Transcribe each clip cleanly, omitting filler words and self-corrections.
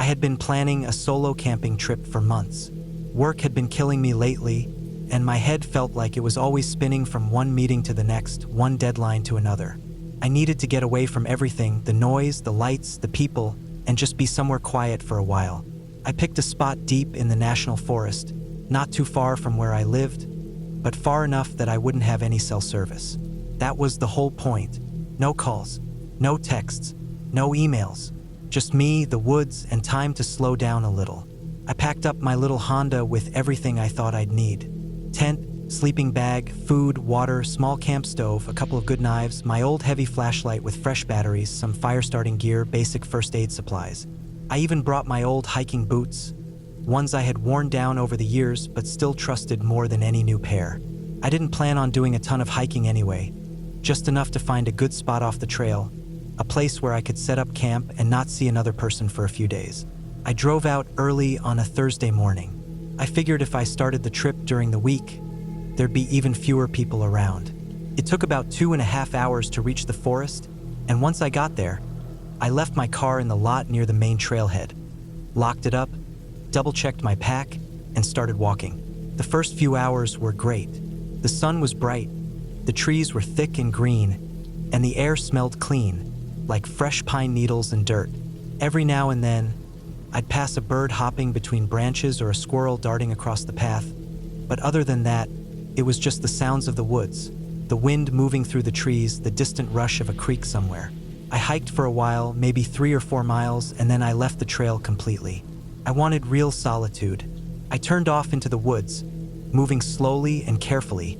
I had been planning a solo camping trip for months. Work had been killing me lately, and my head felt like it was always spinning from one meeting to the next, one deadline to another. I needed to get away from everything, the noise, the lights, the people, and just be somewhere quiet for a while. I picked a spot deep in the national forest, not too far from where I lived, but far enough that I wouldn't have any cell service. That was the whole point. No calls, no texts, no emails. Just me, the woods, and time to slow down a little. I packed up my little Honda with everything I thought I'd need. Tent, sleeping bag, food, water, small camp stove, a couple of good knives, my old heavy flashlight with fresh batteries, some fire-starting gear, basic first aid supplies. I even brought my old hiking boots, ones I had worn down over the years but still trusted more than any new pair. I didn't plan on doing a ton of hiking anyway, just enough to find a good spot off the trail, a place where I could set up camp and not see another person for a few days. I drove out early on a Thursday morning. I figured if I started the trip during the week, there'd be even fewer people around. It took about 2.5 hours to reach the forest, and once I got there, I left my car in the lot near the main trailhead, locked it up, double-checked my pack, and started walking. The first few hours were great. The sun was bright, the trees were thick and green, and the air smelled clean, like fresh pine needles and dirt. Every now and then, I'd pass a bird hopping between branches or a squirrel darting across the path, but other than that, it was just the sounds of the woods, the wind moving through the trees, the distant rush of a creek somewhere. I hiked for a while, maybe 3 or 4 miles, and then I left the trail completely. I wanted real solitude. I turned off into the woods, moving slowly and carefully,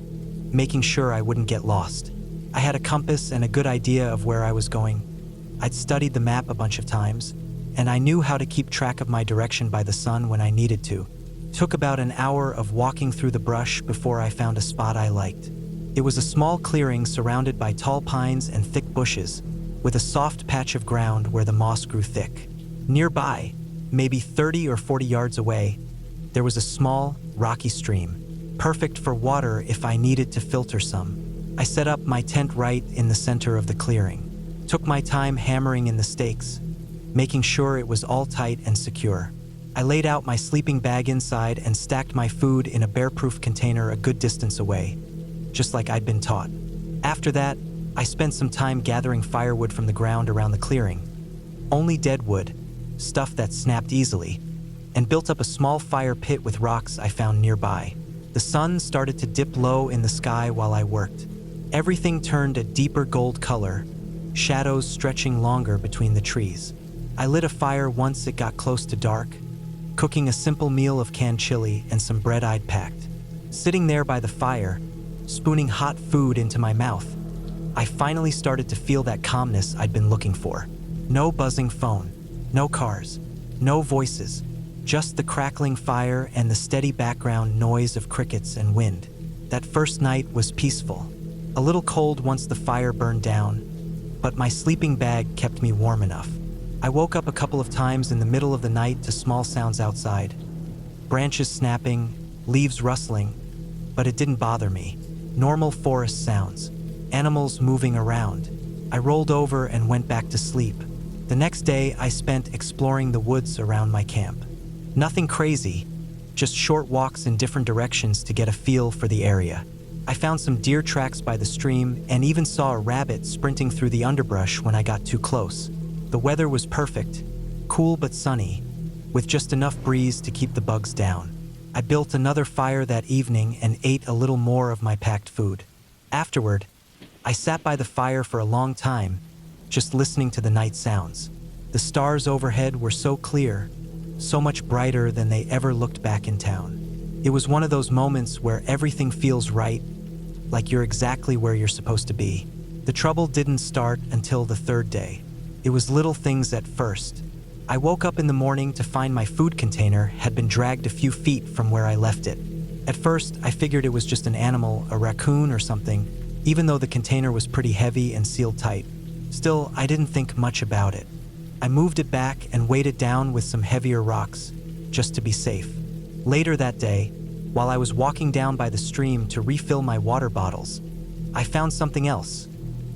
making sure I wouldn't get lost. I had a compass and a good idea of where I was going. I'd studied the map a bunch of times, and I knew how to keep track of my direction by the sun when I needed to. It took about an hour of walking through the brush before I found a spot I liked. It was a small clearing surrounded by tall pines and thick bushes, with a soft patch of ground where the moss grew thick. Nearby, maybe 30 or 40 yards away, there was a small, rocky stream, perfect for water if I needed to filter some. I set up my tent right in the center of the clearing, took my time hammering in the stakes, making sure it was all tight and secure. I laid out my sleeping bag inside and stacked my food in a bear-proof container a good distance away, just like I'd been taught. After that, I spent some time gathering firewood from the ground around the clearing, only dead wood, stuff that snapped easily, and built up a small fire pit with rocks I found nearby. The sun started to dip low in the sky while I worked. Everything turned a deeper gold color, shadows stretching longer between the trees. I lit a fire once it got close to dark, cooking a simple meal of canned chili and some bread I'd packed. Sitting there by the fire, spooning hot food into my mouth, I finally started to feel that calmness I'd been looking for. No buzzing phone, no cars, no voices, just the crackling fire and the steady background noise of crickets and wind. That first night was peaceful, a little cold once the fire burned down, but my sleeping bag kept me warm enough. I woke up a couple of times in the middle of the night to small sounds outside, branches snapping, leaves rustling, but it didn't bother me. Normal forest sounds, animals moving around. I rolled over and went back to sleep. The next day, I spent exploring the woods around my camp. Nothing crazy, just short walks in different directions to get a feel for the area. I found some deer tracks by the stream and even saw a rabbit sprinting through the underbrush when I got too close. The weather was perfect, cool but sunny, with just enough breeze to keep the bugs down. I built another fire that evening and ate a little more of my packed food. Afterward, I sat by the fire for a long time, just listening to the night sounds. The stars overhead were so clear, so much brighter than they ever looked back in town. It was one of those moments where everything feels right, like you're exactly where you're supposed to be. The trouble didn't start until the 3rd day. It was little things at first. I woke up in the morning to find my food container had been dragged a few feet from where I left it. At first, I figured it was just an animal, a raccoon or something, even though the container was pretty heavy and sealed tight. Still, I didn't think much about it. I moved it back and weighed it down with some heavier rocks, just to be safe. Later that day, while I was walking down by the stream to refill my water bottles, I found something else,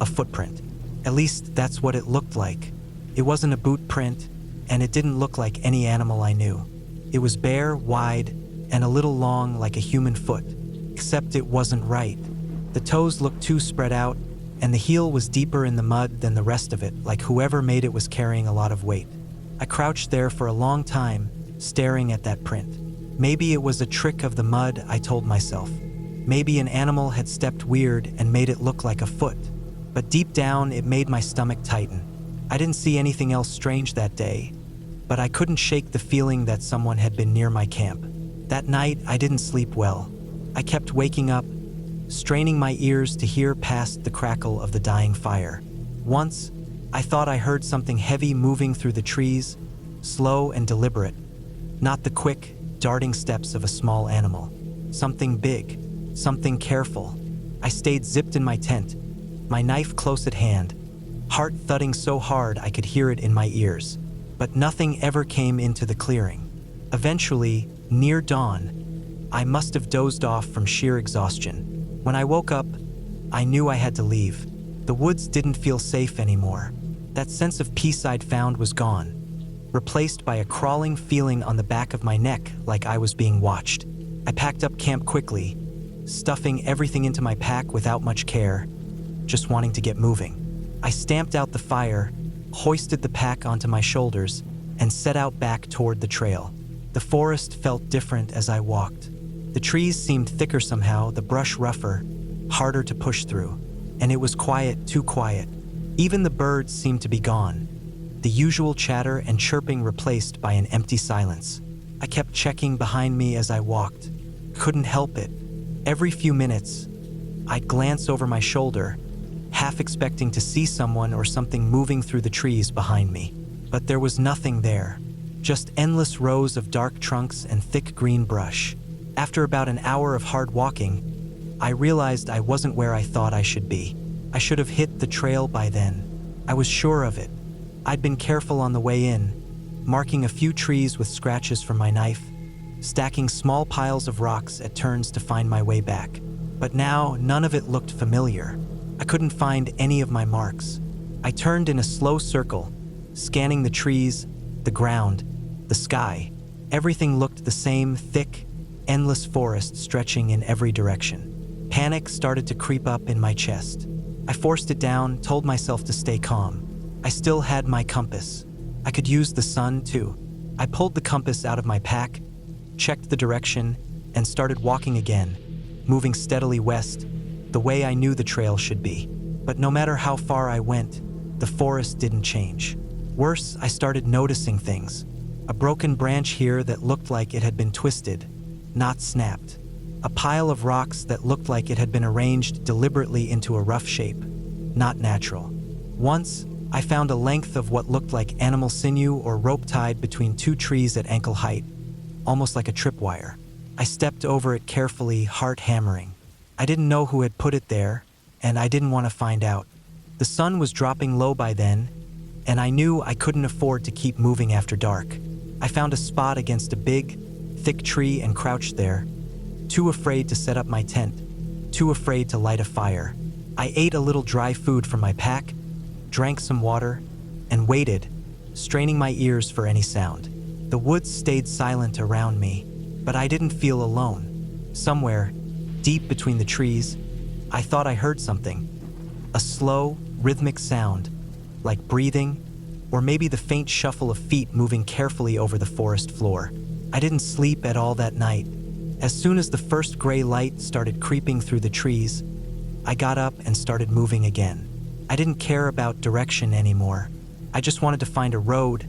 a footprint. At least that's what it looked like. It wasn't a boot print, and it didn't look like any animal I knew. It was bare, wide, and a little long like a human foot, except it wasn't right. The toes looked too spread out, and the heel was deeper in the mud than the rest of it, like whoever made it was carrying a lot of weight. I crouched there for a long time, staring at that print. Maybe it was a trick of the mud, I told myself. Maybe an animal had stepped weird and made it look like a foot. But deep down, it made my stomach tighten. I didn't see anything else strange that day, but I couldn't shake the feeling that someone had been near my camp. That night, I didn't sleep well. I kept waking up, straining my ears to hear past the crackle of the dying fire. Once, I thought I heard something heavy moving through the trees, slow and deliberate, not the quick, darting steps of a small animal. Something big, something careful. I stayed zipped in my tent, my knife close at hand, heart thudding so hard I could hear it in my ears. But nothing ever came into the clearing. Eventually, near dawn, I must have dozed off from sheer exhaustion. When I woke up, I knew I had to leave. The woods didn't feel safe anymore. That sense of peace I'd found was gone, replaced by a crawling feeling on the back of my neck like I was being watched. I packed up camp quickly, stuffing everything into my pack without much care, just wanting to get moving. I stamped out the fire, hoisted the pack onto my shoulders, and set out back toward the trail. The forest felt different as I walked. The trees seemed thicker somehow, the brush rougher, harder to push through, and it was quiet, too quiet. Even the birds seemed to be gone, the usual chatter and chirping replaced by an empty silence. I kept checking behind me as I walked. Couldn't help it. Every few minutes, I'd glance over my shoulder, half expecting to see someone or something moving through the trees behind me. But there was nothing there, just endless rows of dark trunks and thick green brush. After about an hour of hard walking, I realized I wasn't where I thought I should be. I should have hit the trail by then. I was sure of it. I'd been careful on the way in, marking a few trees with scratches from my knife, stacking small piles of rocks at turns to find my way back. But now, none of it looked familiar. I couldn't find any of my marks. I turned in a slow circle, scanning the trees, the ground, the sky. Everything looked the same, thick, endless forest stretching in every direction. Panic started to creep up in my chest. I forced it down, told myself to stay calm. I still had my compass. I could use the sun, too. I pulled the compass out of my pack, checked the direction, and started walking again, moving steadily west, the way I knew the trail should be. But no matter how far I went, the forest didn't change. Worse, I started noticing things. A broken branch here that looked like it had been twisted, not snapped. A pile of rocks that looked like it had been arranged deliberately into a rough shape, not natural. Once, I found a length of what looked like animal sinew or rope tied between two trees at ankle height, almost like a tripwire. I stepped over it carefully, heart hammering. I didn't know who had put it there, and I didn't want to find out. The sun was dropping low by then, and I knew I couldn't afford to keep moving after dark. I found a spot against a big, thick tree and crouched there, too afraid to set up my tent, too afraid to light a fire. I ate a little dry food from my pack, drank some water, and waited, straining my ears for any sound. The woods stayed silent around me, but I didn't feel alone. Somewhere, deep between the trees, I thought I heard something. A slow, rhythmic sound, like breathing, or maybe the faint shuffle of feet moving carefully over the forest floor. I didn't sleep at all that night. As soon as the first gray light started creeping through the trees, I got up and started moving again. I didn't care about direction anymore. I just wanted to find a road,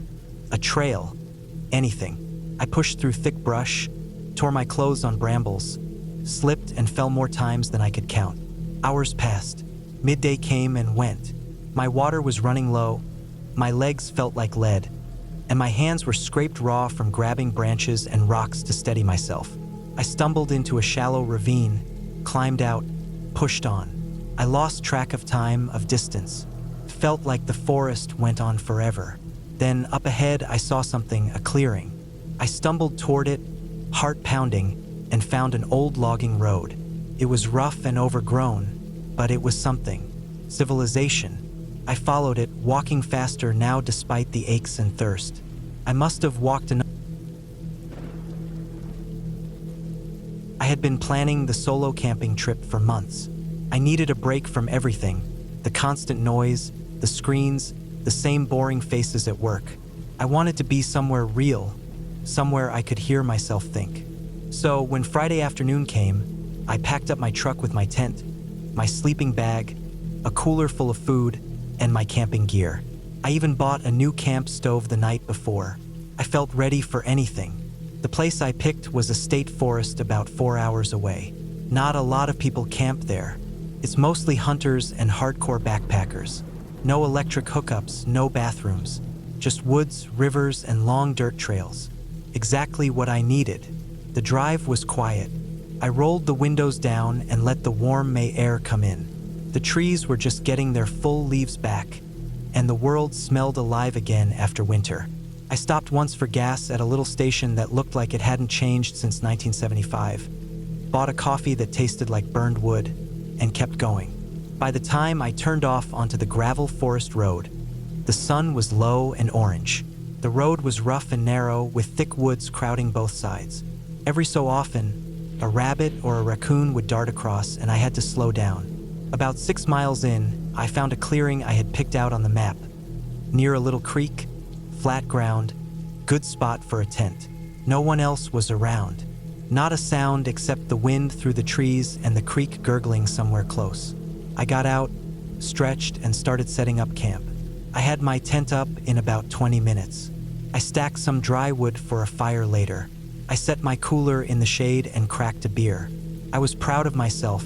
a trail, anything. I pushed through thick brush, tore my clothes on brambles, slipped and fell more times than I could count. Hours passed. Midday came and went. My water was running low, my legs felt like lead, and my hands were scraped raw from grabbing branches and rocks to steady myself. I stumbled into a shallow ravine, climbed out, pushed on. I lost track of time, of distance. Felt like the forest went on forever. Then up ahead I saw something, a clearing. I stumbled toward it, heart pounding, and found an old logging road. It was rough and overgrown, but it was something. Civilization. I followed it, walking faster now despite the aches and thirst. I must have walked enough. I had been planning the solo camping trip for months. I needed a break from everything, the constant noise, the screens, the same boring faces at work. I wanted to be somewhere real, somewhere I could hear myself think. So when Friday afternoon came, I packed up my truck with my tent, my sleeping bag, a cooler full of food, and my camping gear. I even bought a new camp stove the night before. I felt ready for anything. The place I picked was a state forest about 4 hours away. Not a lot of people camp there. It's mostly hunters and hardcore backpackers. No electric hookups, no bathrooms. Just woods, rivers, and long dirt trails. Exactly what I needed. The drive was quiet. I rolled the windows down and let the warm May air come in. The trees were just getting their full leaves back, and the world smelled alive again after winter. I stopped once for gas at a little station that looked like it hadn't changed since 1975. Bought a coffee that tasted like burned wood, and kept going. By the time I turned off onto the gravel forest road, the sun was low and orange. The road was rough and narrow, with thick woods crowding both sides. Every so often, a rabbit or a raccoon would dart across, and I had to slow down. About 6 miles in, I found a clearing I had picked out on the map. Near a little creek, flat ground, good spot for a tent. No one else was around. Not a sound except the wind through the trees and the creek gurgling somewhere close. I got out, stretched, and started setting up camp. I had my tent up in about 20 minutes. I stacked some dry wood for a fire later. I set my cooler in the shade and cracked a beer. I was proud of myself.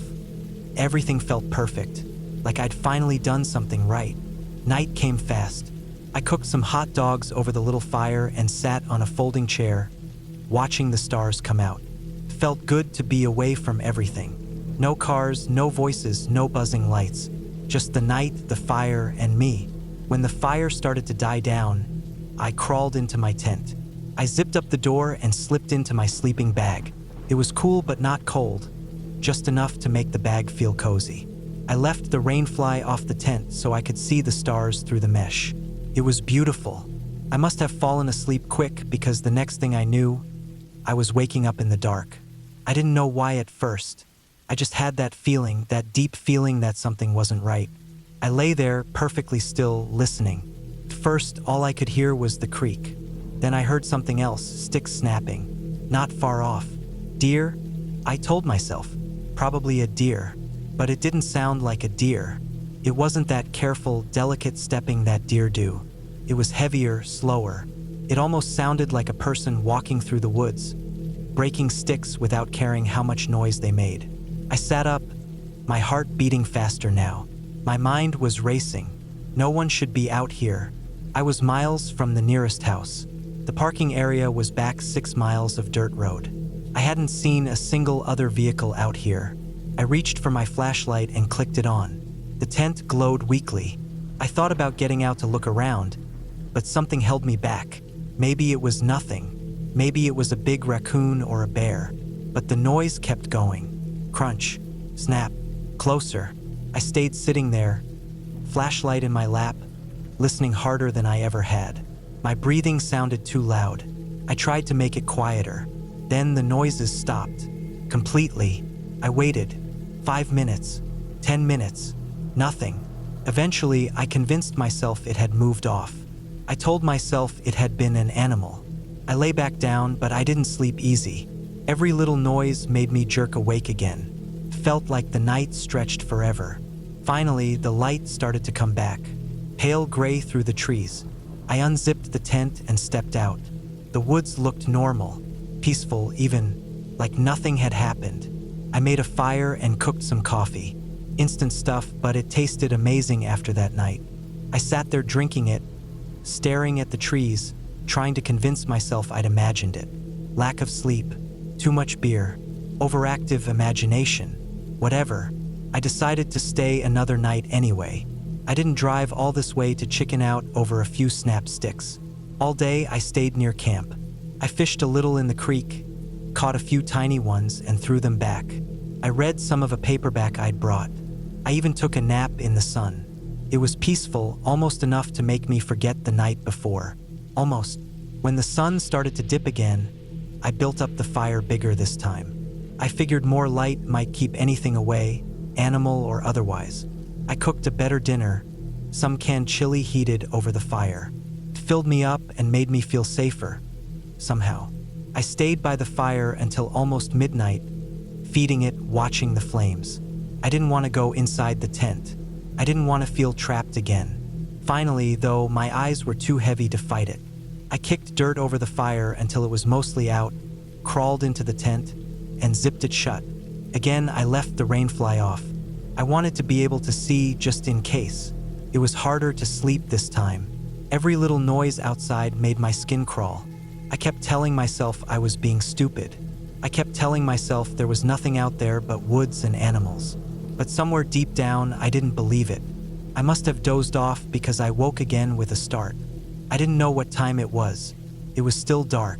Everything felt perfect, like I'd finally done something right. Night came fast. I cooked some hot dogs over the little fire and sat on a folding chair, watching the stars come out. Felt good to be away from everything. No cars, no voices, no buzzing lights. Just the night, the fire, and me. When the fire started to die down, I crawled into my tent. I zipped up the door and slipped into my sleeping bag. It was cool but not cold, just enough to make the bag feel cozy. I left the rainfly off the tent so I could see the stars through the mesh. It was beautiful. I must have fallen asleep quick because the next thing I knew, I was waking up in the dark. I didn't know why at first. I just had that feeling, that deep feeling that something wasn't right. I lay there, perfectly still, listening. First, all I could hear was the creek. Then I heard something else, sticks snapping, not far off. Deer? I told myself. Probably a deer. But it didn't sound like a deer. It wasn't that careful, delicate stepping that deer do. It was heavier, slower. It almost sounded like a person walking through the woods, breaking sticks without caring how much noise they made. I sat up, my heart beating faster now. My mind was racing. No one should be out here. I was miles from the nearest house. The parking area was back 6 miles of dirt road. I hadn't seen a single other vehicle out here. I reached for my flashlight and clicked it on. The tent glowed weakly. I thought about getting out to look around, but something held me back. Maybe it was nothing. Maybe it was a big raccoon or a bear. But the noise kept going. Crunch, snap, closer. I stayed sitting there, flashlight in my lap, listening harder than I ever had. My breathing sounded too loud. I tried to make it quieter. Then the noises stopped. Completely. I waited. 5 minutes. 10 minutes. Nothing. Eventually, I convinced myself it had moved off. I told myself it had been an animal. I lay back down, but I didn't sleep easy. Every little noise made me jerk awake again. Felt like the night stretched forever. Finally, the light started to come back, pale gray through the trees. I unzipped the tent and stepped out. The woods looked normal, peaceful, even like nothing had happened. I made a fire and cooked some coffee. Instant stuff, but it tasted amazing after that night. I sat there drinking it, staring at the trees, trying to convince myself I'd imagined it. Lack of sleep, too much beer, overactive imagination, whatever. I decided to stay another night anyway. I didn't drive all this way to chicken out over a few snap sticks. All day I stayed near camp. I fished a little in the creek, caught a few tiny ones and threw them back. I read some of a paperback I'd brought. I even took a nap in the sun. It was peaceful, almost enough to make me forget the night before. Almost When the sun started to dip again, I built up the fire bigger this time. I figured more light might keep anything away, animal or otherwise. I cooked a better dinner, some canned chili heated over the fire. It filled me up and made me feel safer, somehow. I stayed by the fire until almost midnight, feeding it, watching the flames. I didn't want to go inside the tent. I didn't want to feel trapped again. Finally, though, my eyes were too heavy to fight it. I kicked dirt over the fire until it was mostly out, crawled into the tent, and zipped it shut. Again, I left the rainfly off. I wanted to be able to see just in case. It was harder to sleep this time. Every little noise outside made my skin crawl. I kept telling myself I was being stupid. I kept telling myself there was nothing out there but woods and animals. But somewhere deep down, I didn't believe it. I must have dozed off because I woke again with a start. I didn't know what time it was. It was still dark,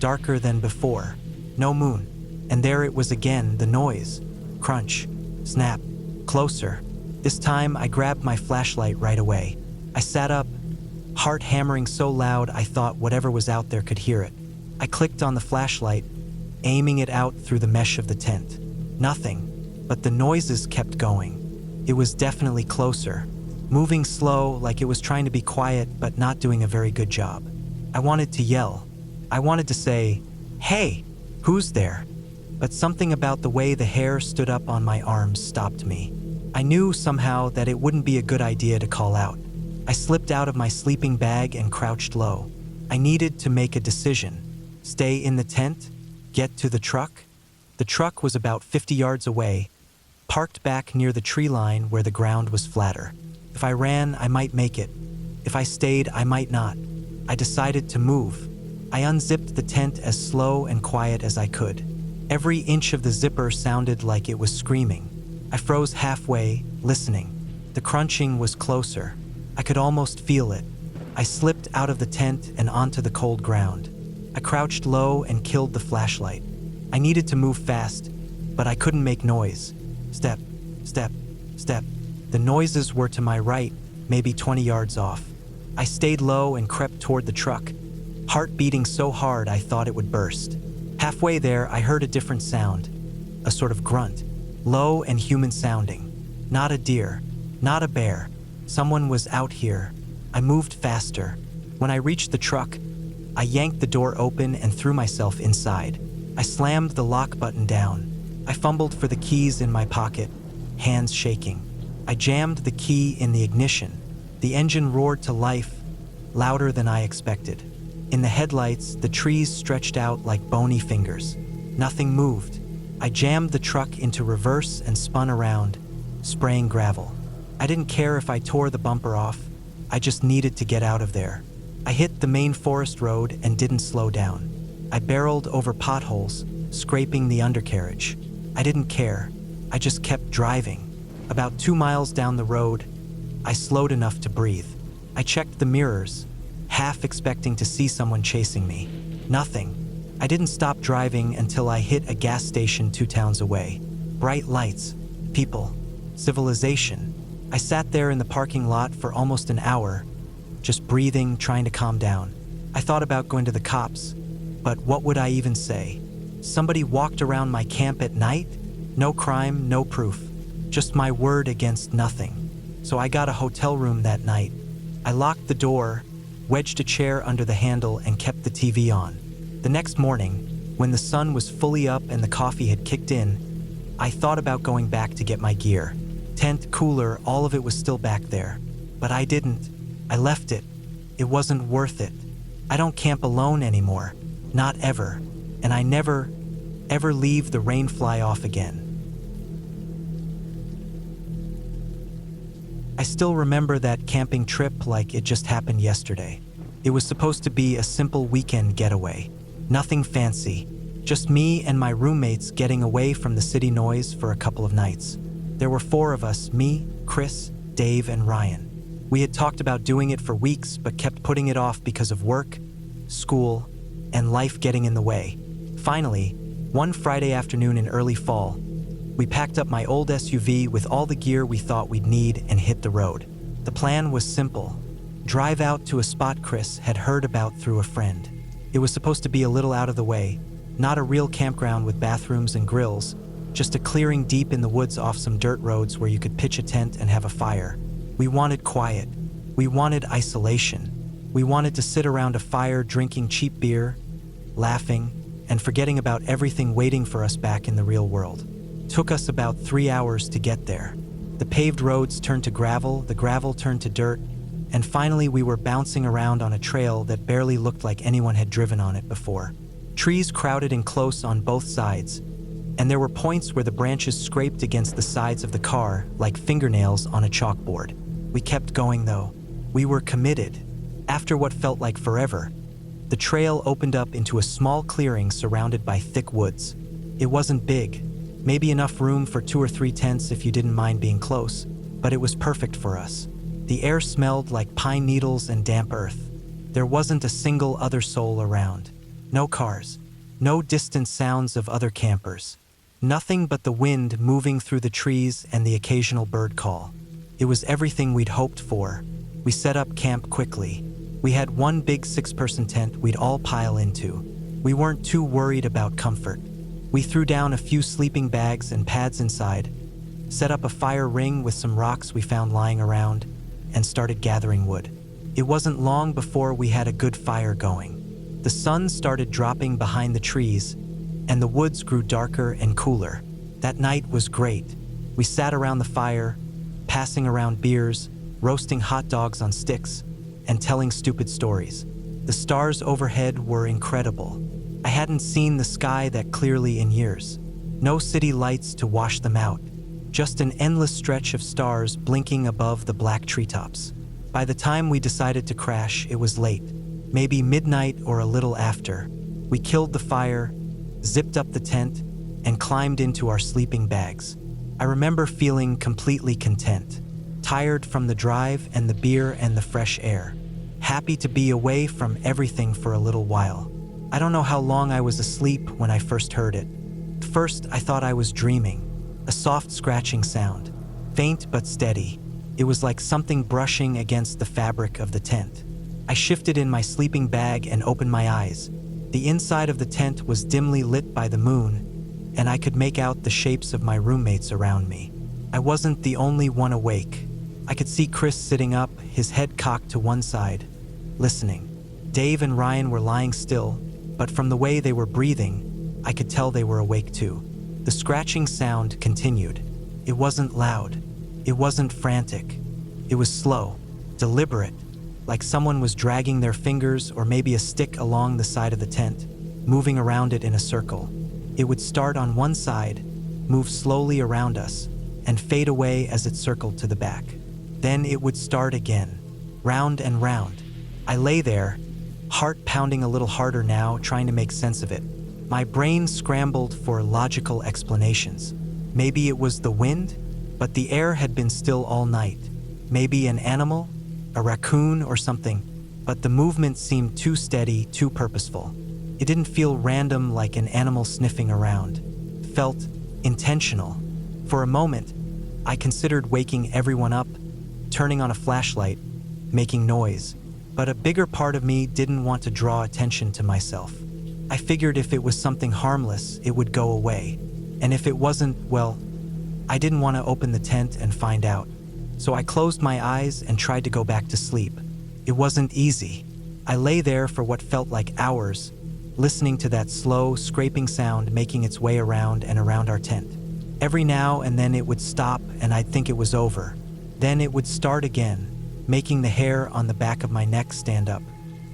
darker than before. No moon. And there it was again, the noise. Crunch, snap, closer. This time I grabbed my flashlight right away. I sat up, heart hammering so loud I thought whatever was out there could hear it. I clicked on the flashlight, aiming it out through the mesh of the tent. Nothing, but the noises kept going. It was definitely closer, moving slow like it was trying to be quiet but not doing a very good job. I wanted to yell. I wanted to say, "Hey, who's there?" But something about the way the hair stood up on my arms stopped me. I knew somehow that it wouldn't be a good idea to call out. I slipped out of my sleeping bag and crouched low. I needed to make a decision. Stay in the tent? Get to the truck? The truck was about 50 yards away, parked back near the tree line where the ground was flatter. If I ran, I might make it. If I stayed, I might not. I decided to move. I unzipped the tent as slow and quiet as I could. Every inch of the zipper sounded like it was screaming. I froze halfway, listening. The crunching was closer. I could almost feel it. I slipped out of the tent and onto the cold ground. I crouched low and killed the flashlight. I needed to move fast, but I couldn't make noise. Step, step, step. The noises were to my right, maybe 20 yards off. I stayed low and crept toward the truck, heart beating so hard I thought it would burst. Halfway there, I heard a different sound, a sort of grunt, low and human sounding. Not a deer, not a bear. Someone was out here. I moved faster. When I reached the truck, I yanked the door open and threw myself inside. I slammed the lock button down. I fumbled for the keys in my pocket, hands shaking. I jammed the key in the ignition. The engine roared to life, louder than I expected. In the headlights, the trees stretched out like bony fingers. Nothing moved. I jammed the truck into reverse and spun around, spraying gravel. I didn't care if I tore the bumper off. I just needed to get out of there. I hit the main forest road and didn't slow down. I barreled over potholes, scraping the undercarriage. I didn't care. I just kept driving. About 2 miles down the road, I slowed enough to breathe. I checked the mirrors, half expecting to see someone chasing me. Nothing. I didn't stop driving until I hit a gas station 2 towns away. Bright lights, people, civilization. I sat there in the parking lot for almost an hour, just breathing, trying to calm down. I thought about going to the cops, but what would I even say? Somebody walked around my camp at night? No crime, no proof. Just my word against nothing. So I got a hotel room that night. I locked the door, wedged a chair under the handle, and kept the TV on. The next morning, when the sun was fully up and the coffee had kicked in, I thought about going back to get my gear. Tent, cooler, all of it was still back there. But I didn't. I left it. It wasn't worth it. I don't camp alone anymore. Not ever. And I never, ever leave the rain fly off again. I still remember that camping trip like it just happened yesterday. It was supposed to be a simple weekend getaway. Nothing fancy. Just me and my roommates getting away from the city noise for a couple of nights. There were 4 of us, me, Chris, Dave, and Ryan. We had talked about doing it for weeks but kept putting it off because of work, school, and life getting in the way. Finally, one Friday afternoon in early fall, we packed up my old SUV with all the gear we thought we'd need and hit the road. The plan was simple. Drive out to a spot Chris had heard about through a friend. It was supposed to be a little out of the way, not a real campground with bathrooms and grills, just a clearing deep in the woods off some dirt roads where you could pitch a tent and have a fire. We wanted quiet. We wanted isolation. We wanted to sit around a fire drinking cheap beer, laughing, and forgetting about everything waiting for us back in the real world. Took us about 3 hours to get there. The paved roads turned to gravel, the gravel turned to dirt, and finally we were bouncing around on a trail that barely looked like anyone had driven on it before. Trees crowded in close on both sides, and there were points where the branches scraped against the sides of the car like fingernails on a chalkboard. We kept going though. We were committed. After what felt like forever, the trail opened up into a small clearing surrounded by thick woods. It wasn't big, maybe enough room for 2 or 3 tents if you didn't mind being close, but it was perfect for us. The air smelled like pine needles and damp earth. There wasn't a single other soul around. No cars, no distant sounds of other campers. Nothing but the wind moving through the trees and the occasional bird call. It was everything we'd hoped for. We set up camp quickly. We had one big 6-person tent we'd all pile into. We weren't too worried about comfort. We threw down a few sleeping bags and pads inside, set up a fire ring with some rocks we found lying around, and started gathering wood. It wasn't long before we had a good fire going. The sun started dropping behind the trees, and the woods grew darker and cooler. That night was great. We sat around the fire, passing around beers, roasting hot dogs on sticks, and telling stupid stories. The stars overhead were incredible. I hadn't seen the sky that clearly in years. No city lights to wash them out. Just an endless stretch of stars blinking above the black treetops. By the time we decided to crash, it was late. Maybe midnight or a little after. We killed the fire, zipped up the tent, and climbed into our sleeping bags. I remember feeling completely content. Tired from the drive and the beer and the fresh air. Happy to be away from everything for a little while. I don't know how long I was asleep when I first heard it. First, I thought I was dreaming. A soft scratching sound, faint but steady. It was like something brushing against the fabric of the tent. I shifted in my sleeping bag and opened my eyes. The inside of the tent was dimly lit by the moon, and I could make out the shapes of my roommates around me. I wasn't the only one awake. I could see Chris sitting up, his head cocked to one side, listening. Dave and Ryan were lying still, but from the way they were breathing, I could tell they were awake too. The scratching sound continued. It wasn't loud. It wasn't frantic. It was slow, deliberate, like someone was dragging their fingers or maybe a stick along the side of the tent, moving around it in a circle. It would start on one side, move slowly around us, and fade away as it circled to the back. Then it would start again, round and round. I lay there, heart pounding a little harder now, trying to make sense of it. My brain scrambled for logical explanations. Maybe it was the wind, but the air had been still all night. Maybe an animal, a raccoon or something, but the movement seemed too steady, too purposeful. It didn't feel random like an animal sniffing around. It felt intentional. For a moment, I considered waking everyone up, turning on a flashlight, making noise, but a bigger part of me didn't want to draw attention to myself. I figured if it was something harmless, it would go away. And if it wasn't, well, I didn't want to open the tent and find out. So I closed my eyes and tried to go back to sleep. It wasn't easy. I lay there for what felt like hours, listening to that slow, scraping sound making its way around and around our tent. Every now and then it would stop and I'd think it was over. Then it would start again, making the hair on the back of my neck stand up.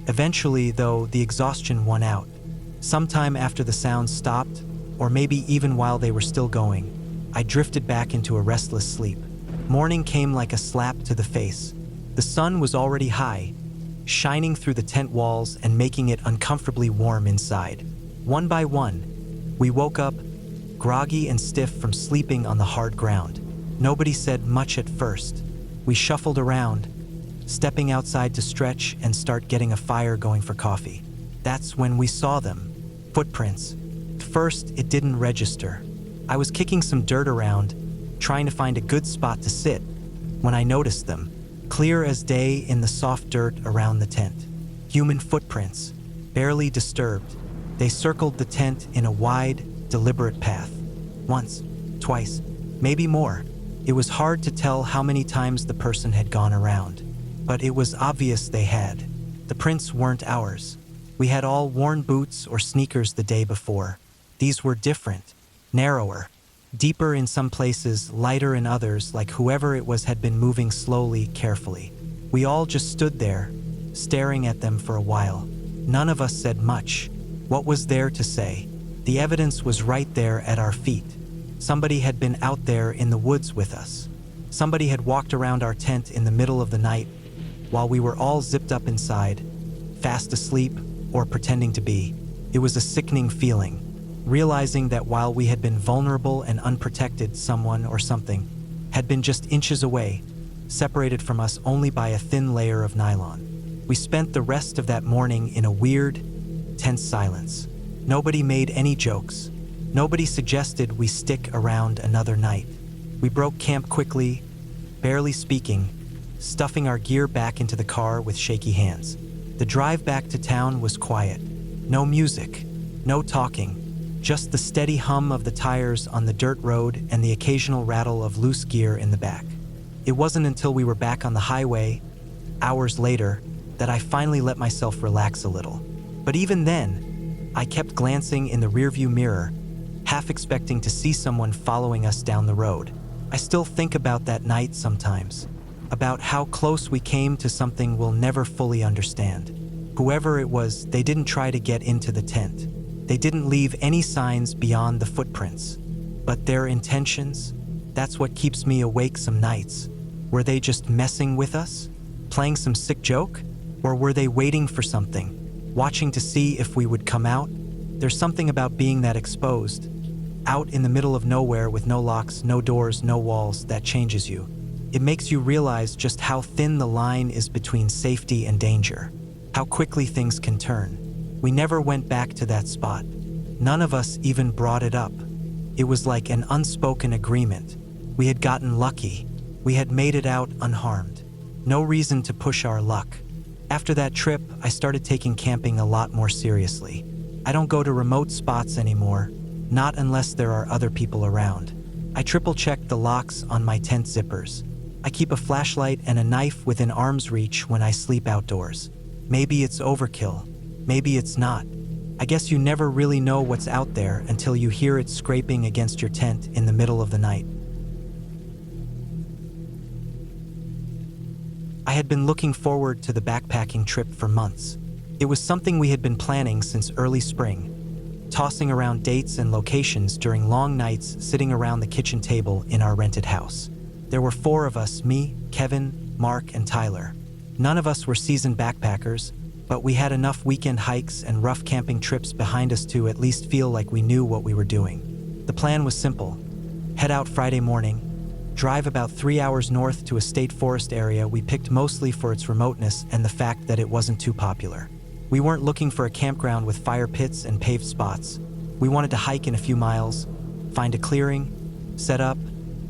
Eventually, though, the exhaustion won out. Sometime after the sound stopped, or maybe even while they were still going, I drifted back into a restless sleep. Morning came like a slap to the face. The sun was already high, shining through the tent walls and making it uncomfortably warm inside. One by one, we woke up, groggy and stiff from sleeping on the hard ground. Nobody said much at first. We shuffled around, stepping outside to stretch and start getting a fire going for coffee. That's when we saw them. Footprints. At first, it didn't register. I was kicking some dirt around, trying to find a good spot to sit, when I noticed them, clear as day in the soft dirt around the tent. Human footprints. barely disturbed. They circled the tent in a wide, deliberate path. Once, twice, maybe more. It was hard to tell how many times the person had gone around, but it was obvious they had. The prints weren't ours. We had all worn boots or sneakers the day before. These were different, narrower, deeper in some places, lighter in others, like whoever it was had been moving slowly, carefully. We all just stood there, staring at them for a while. None of us said much. What was there to say? The evidence was right there at our feet. Somebody had been out there in the woods with us. Somebody had walked around our tent in the middle of the night while we were all zipped up inside, fast asleep or pretending to be. It was a sickening feeling, realizing that while we had been vulnerable and unprotected, someone or something had been just inches away, separated from us only by a thin layer of nylon. We spent the rest of that morning in a weird, tense silence. Nobody made any jokes. Nobody suggested we stick around another night. We broke camp quickly, barely speaking, stuffing our gear back into the car with shaky hands. The drive back to town was quiet. No music, no talking, just the steady hum of the tires on the dirt road and the occasional rattle of loose gear in the back. It wasn't until we were back on the highway, hours later, that I finally let myself relax a little. But even then, I kept glancing in the rearview mirror, half expecting to see someone following us down the road. I still think about that night sometimes, about how close we came to something we'll never fully understand. Whoever it was, they didn't try to get into the tent. They didn't leave any signs beyond the footprints. But their intentions, that's what keeps me awake some nights. Were they just messing with us? Playing some sick joke? Or were they waiting for something? Watching to see if we would come out? There's something about being that exposed, out in the middle of nowhere with no locks, no doors, no walls, that changes you. It makes you realize just how thin the line is between safety and danger, how quickly things can turn. We never went back to that spot. None of us even brought it up. It was like an unspoken agreement. We had gotten lucky. We had made it out unharmed. No reason to push our luck. After that trip, I started taking camping a lot more seriously. I don't go to remote spots anymore, not unless there are other people around. I triple-check the locks on my tent zippers. I keep a flashlight and a knife within arm's reach when I sleep outdoors. Maybe it's overkill. Maybe it's not. I guess you never really know what's out there until you hear it scraping against your tent in the middle of the night. I had been looking forward to the backpacking trip for months. It was something we had been planning since early spring, tossing around dates and locations during long nights sitting around the kitchen table in our rented house. There were 4 of us, me, Kevin, Mark, and Tyler. None of us were seasoned backpackers, but we had enough weekend hikes and rough camping trips behind us to at least feel like we knew what we were doing. The plan was simple. Head out Friday morning, drive about 3 hours north to a state forest area we picked mostly for its remoteness and the fact that it wasn't too popular. We weren't looking for a campground with fire pits and paved spots. We wanted to hike in a few miles, find a clearing, set up,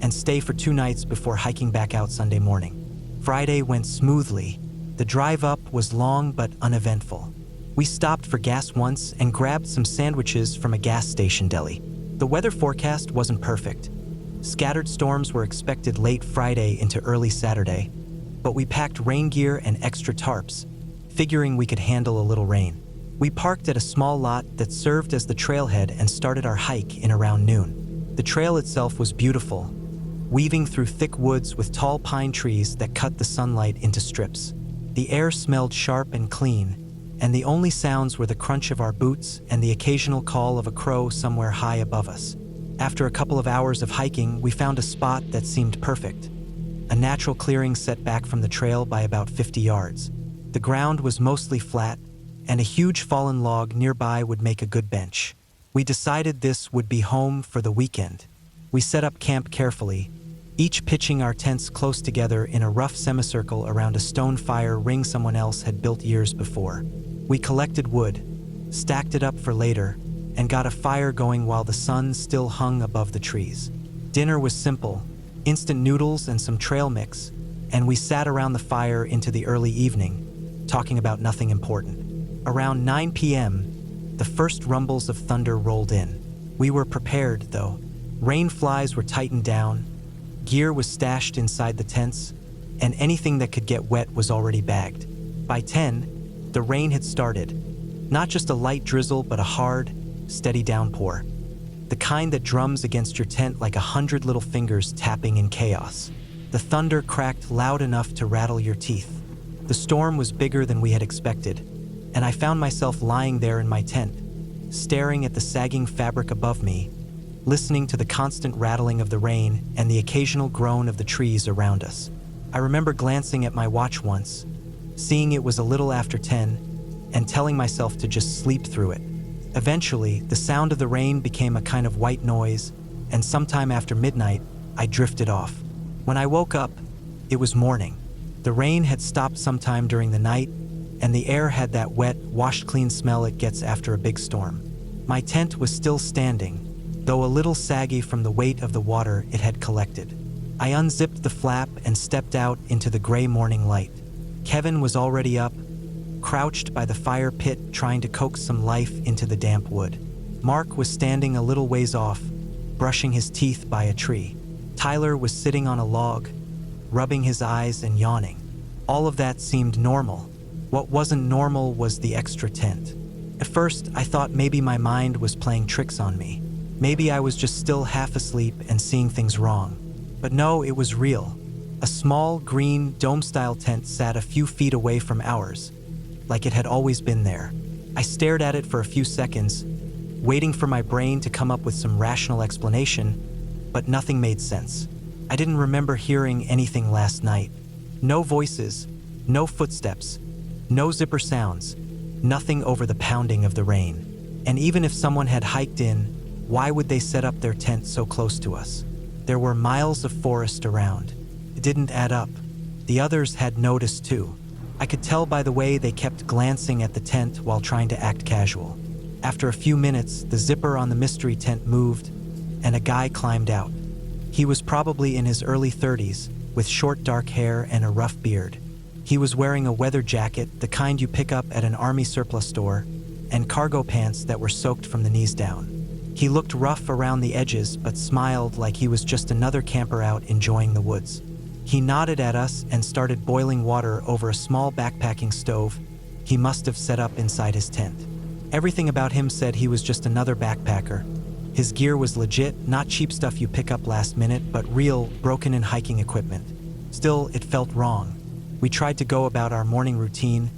and stay for 2 nights before hiking back out Sunday morning. Friday went smoothly. The drive up was long but uneventful. We stopped for gas once and grabbed some sandwiches from a gas station deli. The weather forecast wasn't perfect. Scattered storms were expected late Friday into early Saturday, but we packed rain gear and extra tarps, figuring we could handle a little rain. We parked at a small lot that served as the trailhead and started our hike in around noon. The trail itself was beautiful, weaving through thick woods with tall pine trees that cut the sunlight into strips. The air smelled sharp and clean, and the only sounds were the crunch of our boots and the occasional call of a crow somewhere high above us. After a couple of hours of hiking, we found a spot that seemed perfect. A natural clearing set back from the trail by about 50 yards. The ground was mostly flat, and a huge fallen log nearby would make a good bench. We decided this would be home for the weekend. We set up camp carefully, each pitching our tents close together in a rough semicircle around a stone fire ring someone else had built years before. We collected wood, stacked it up for later, and got a fire going while the sun still hung above the trees. Dinner was simple, instant noodles and some trail mix, and we sat around the fire into the early evening, talking about nothing important. Around 9 p.m., the first rumbles of thunder rolled in. We were prepared, though. Rain flies were tightened down, gear was stashed inside the tents, and anything that could get wet was already bagged. By 10, the rain had started. Not just a light drizzle, but a hard, steady downpour. The kind that drums against your tent like 100 little fingers tapping in chaos. The thunder cracked loud enough to rattle your teeth. The storm was bigger than we had expected, and I found myself lying there in my tent, staring at the sagging fabric above me, listening to the constant rattling of the rain and the occasional groan of the trees around us. I remember glancing at my watch once, seeing it was a little after 10, and telling myself to just sleep through it. Eventually, the sound of the rain became a kind of white noise, and sometime after midnight, I drifted off. When I woke up, it was morning. The rain had stopped sometime during the night, and the air had that wet, washed-clean smell it gets after a big storm. My tent was still standing, though a little saggy from the weight of the water it had collected. I unzipped the flap and stepped out into the gray morning light. Kevin was already up, crouched by the fire pit trying to coax some life into the damp wood. Mark was standing a little ways off, brushing his teeth by a tree. Tyler was sitting on a log, rubbing his eyes and yawning. All of that seemed normal. What wasn't normal was the extra tent. At first, I thought maybe my mind was playing tricks on me. Maybe I was just still half asleep and seeing things wrong. But no, it was real. A small, green, dome-style tent sat a few feet away from ours, like it had always been there. I stared at it for a few seconds, waiting for my brain to come up with some rational explanation, but nothing made sense. I didn't remember hearing anything last night. No voices, no footsteps, no zipper sounds, nothing over the pounding of the rain. And even if someone had hiked in, why would they set up their tent so close to us? There were miles of forest around. It didn't add up. The others had noticed too. I could tell by the way they kept glancing at the tent while trying to act casual. After a few minutes, the zipper on the mystery tent moved, and a guy climbed out. He was probably in his early 30s, with short dark hair and a rough beard. He was wearing a weather jacket, the kind you pick up at an army surplus store, and cargo pants that were soaked from the knees down. He looked rough around the edges, but smiled like he was just another camper out enjoying the woods. He nodded at us and started boiling water over a small backpacking stove he must have set up inside his tent. Everything about him said he was just another backpacker. His gear was legit, not cheap stuff you pick up last minute, but real, broken-in hiking equipment. Still, it felt wrong. We tried to go about our morning routine,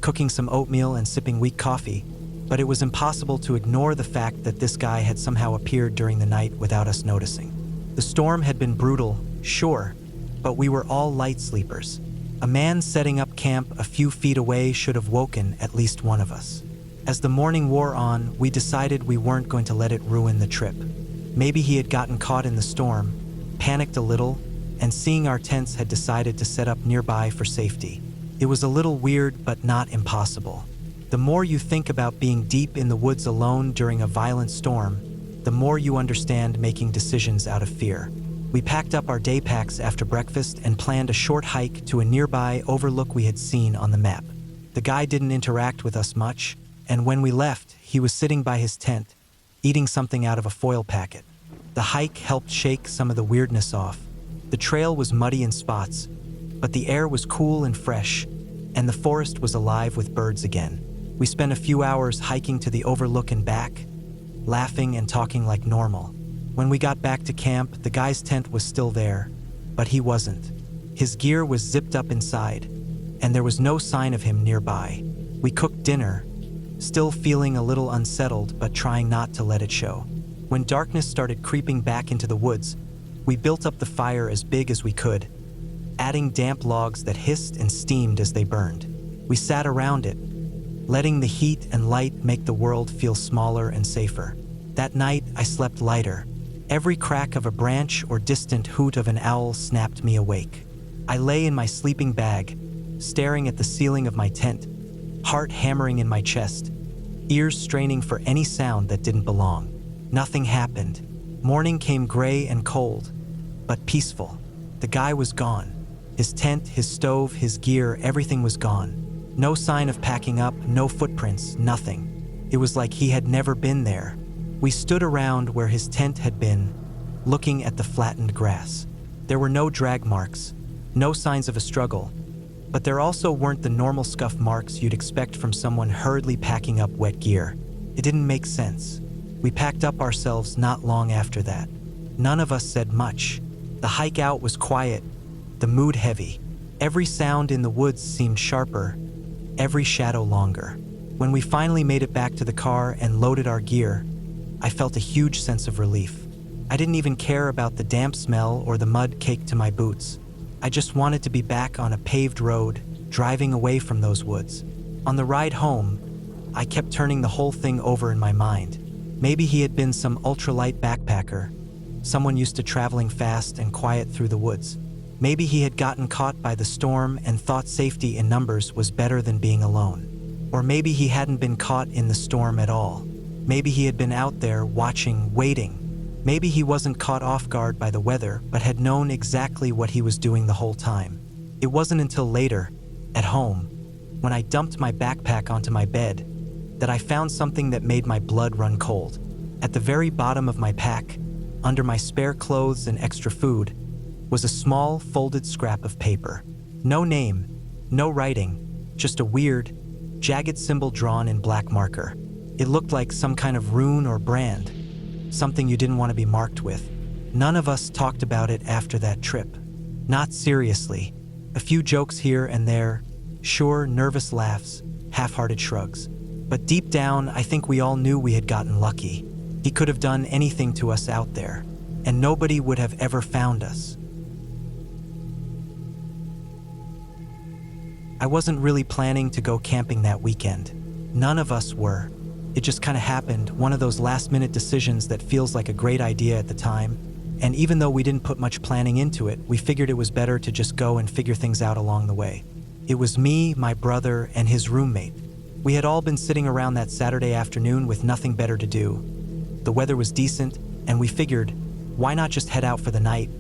cooking some oatmeal and sipping weak coffee, but it was impossible to ignore the fact that this guy had somehow appeared during the night without us noticing. The storm had been brutal, sure, but we were all light sleepers. A man setting up camp a few feet away should have woken at least one of us. As the morning wore on, we decided we weren't going to let it ruin the trip. Maybe he had gotten caught in the storm, panicked a little, and seeing our tents had decided to set up nearby for safety. It was a little weird, but not impossible. The more you think about being deep in the woods alone during a violent storm, the more you understand making decisions out of fear. We packed up our day packs after breakfast and planned a short hike to a nearby overlook we had seen on the map. The guy didn't interact with us much, and when we left, he was sitting by his tent, eating something out of a foil packet. The hike helped shake some of the weirdness off. The trail was muddy in spots, but the air was cool and fresh, and the forest was alive with birds again. We spent a few hours hiking to the overlook and back, laughing and talking like normal. When we got back to camp, the guy's tent was still there, but he wasn't. His gear was zipped up inside, and there was no sign of him nearby. We cooked dinner, still feeling a little unsettled but trying not to let it show. When darkness started creeping back into the woods, we built up the fire as big as we could, adding damp logs that hissed and steamed as they burned. We sat around it, letting the heat and light make the world feel smaller and safer. That night, I slept lighter. Every crack of a branch or distant hoot of an owl snapped me awake. I lay in my sleeping bag, staring at the ceiling of my tent, heart hammering in my chest, ears straining for any sound that didn't belong. Nothing happened. Morning came gray and cold, but peaceful. The guy was gone. His tent, his stove, his gear, everything was gone. No sign of packing up, no footprints, nothing. It was like he had never been there. We stood around where his tent had been, looking at the flattened grass. There were no drag marks, no signs of a struggle, but there also weren't the normal scuff marks you'd expect from someone hurriedly packing up wet gear. It didn't make sense. We packed up ourselves not long after that. None of us said much. The hike out was quiet, the mood heavy. Every sound in the woods seemed sharper, every shadow longer. When we finally made it back to the car and loaded our gear, I felt a huge sense of relief. I didn't even care about the damp smell or the mud caked to my boots. I just wanted to be back on a paved road, driving away from those woods. On the ride home, I kept turning the whole thing over in my mind. Maybe he had been some ultralight backpacker, someone used to traveling fast and quiet through the woods. Maybe he had gotten caught by the storm and thought safety in numbers was better than being alone. Or maybe he hadn't been caught in the storm at all. Maybe he had been out there watching, waiting. Maybe he wasn't caught off guard by the weather, but had known exactly what he was doing the whole time. It wasn't until later, at home, when I dumped my backpack onto my bed, that I found something that made my blood run cold. At the very bottom of my pack, under my spare clothes and extra food, was a small, folded scrap of paper. No name, no writing, just a weird, jagged symbol drawn in black marker. It looked like some kind of rune or brand, something you didn't want to be marked with. None of us talked about it after that trip. Not seriously. A few jokes here and there, sure, nervous laughs, half-hearted shrugs. But deep down, I think we all knew we had gotten lucky. He could have done anything to us out there, and nobody would have ever found us. I wasn't really planning to go camping that weekend. None of us were. It just kind of happened, one of those last-minute decisions that feels like a great idea at the time. And even though we didn't put much planning into it, we figured it was better to just go and figure things out along the way. It was me, my brother, and his roommate. We had all been sitting around that Saturday afternoon with nothing better to do. The weather was decent, and we figured, why not just head out for the night,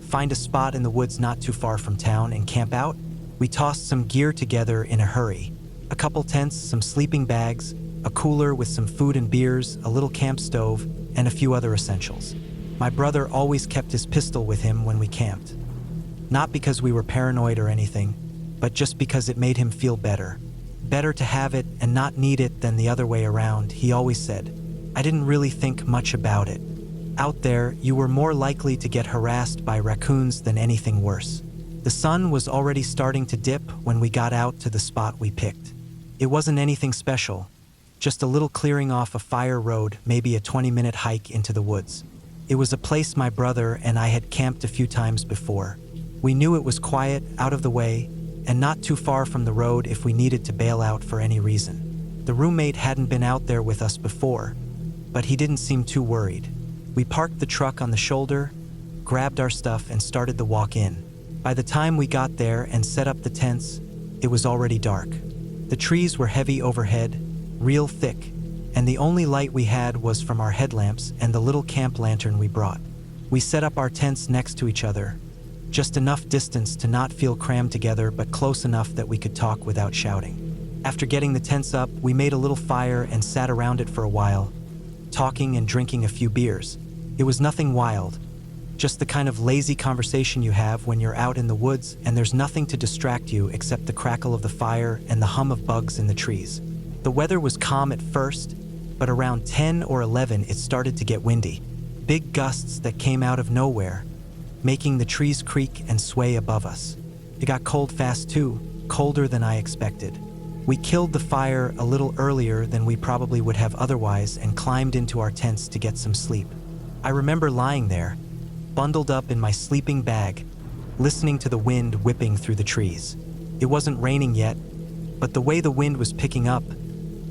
find a spot in the woods not too far from town and camp out? We tossed some gear together in a hurry. A couple tents, some sleeping bags, a cooler with some food and beers, a little camp stove, and a few other essentials. My brother always kept his pistol with him when we camped. Not because we were paranoid or anything, but just because it made him feel better. Better to have it and not need it than the other way around, he always said. I didn't really think much about it. Out there, you were more likely to get harassed by raccoons than anything worse. The sun was already starting to dip when we got out to the spot we picked. It wasn't anything special, just a little clearing off a fire road, maybe a 20-minute hike into the woods. It was a place my brother and I had camped a few times before. We knew it was quiet, out of the way, and not too far from the road if we needed to bail out for any reason. The roommate hadn't been out there with us before, but he didn't seem too worried. We parked the truck on the shoulder, grabbed our stuff, and started the walk in. By the time we got there and set up the tents, it was already dark. The trees were heavy overhead, real thick, and the only light we had was from our headlamps and the little camp lantern we brought. We set up our tents next to each other, just enough distance to not feel crammed together, but close enough that we could talk without shouting. After getting the tents up, we made a little fire and sat around it for a while, talking and drinking a few beers. It was nothing wild, just the kind of lazy conversation you have when you're out in the woods and there's nothing to distract you except the crackle of the fire and the hum of bugs in the trees. The weather was calm at first, but around 10 or 11 it started to get windy. Big gusts that came out of nowhere, making the trees creak and sway above us. It got cold fast too, colder than I expected. We killed the fire a little earlier than we probably would have otherwise and climbed into our tents to get some sleep. I remember lying there, bundled up in my sleeping bag, listening to the wind whipping through the trees. It wasn't raining yet, but the way the wind was picking up,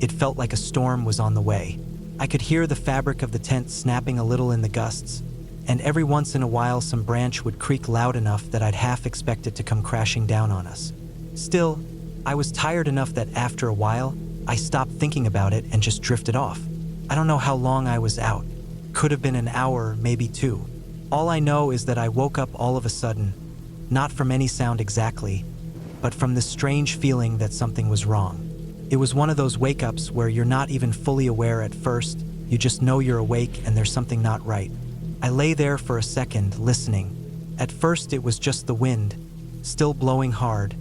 it felt like a storm was on the way. I could hear the fabric of the tent snapping a little in the gusts, and every once in a while some branch would creak loud enough that I'd half expect it to come crashing down on us. Still, I was tired enough that after a while, I stopped thinking about it and just drifted off. I don't know how long I was out. Could have been an hour, maybe 2. All I know is that I woke up all of a sudden, not from any sound exactly, but from this strange feeling that something was wrong. It was one of those wake-ups where you're not even fully aware at first, you just know you're awake and there's something not right. I lay there for a second, listening. At first it was just the wind, still blowing hard,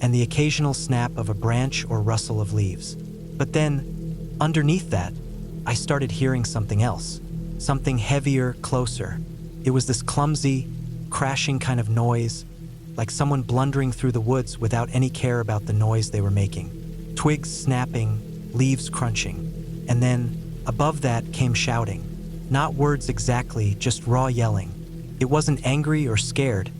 and the occasional snap of a branch or rustle of leaves. But then, underneath that, I started hearing something else. Something heavier, closer. It was this clumsy, crashing kind of noise, like someone blundering through the woods without any care about the noise they were making. Twigs snapping, leaves crunching. And then, above that came shouting. Not words exactly, just raw yelling. It wasn't angry or scared.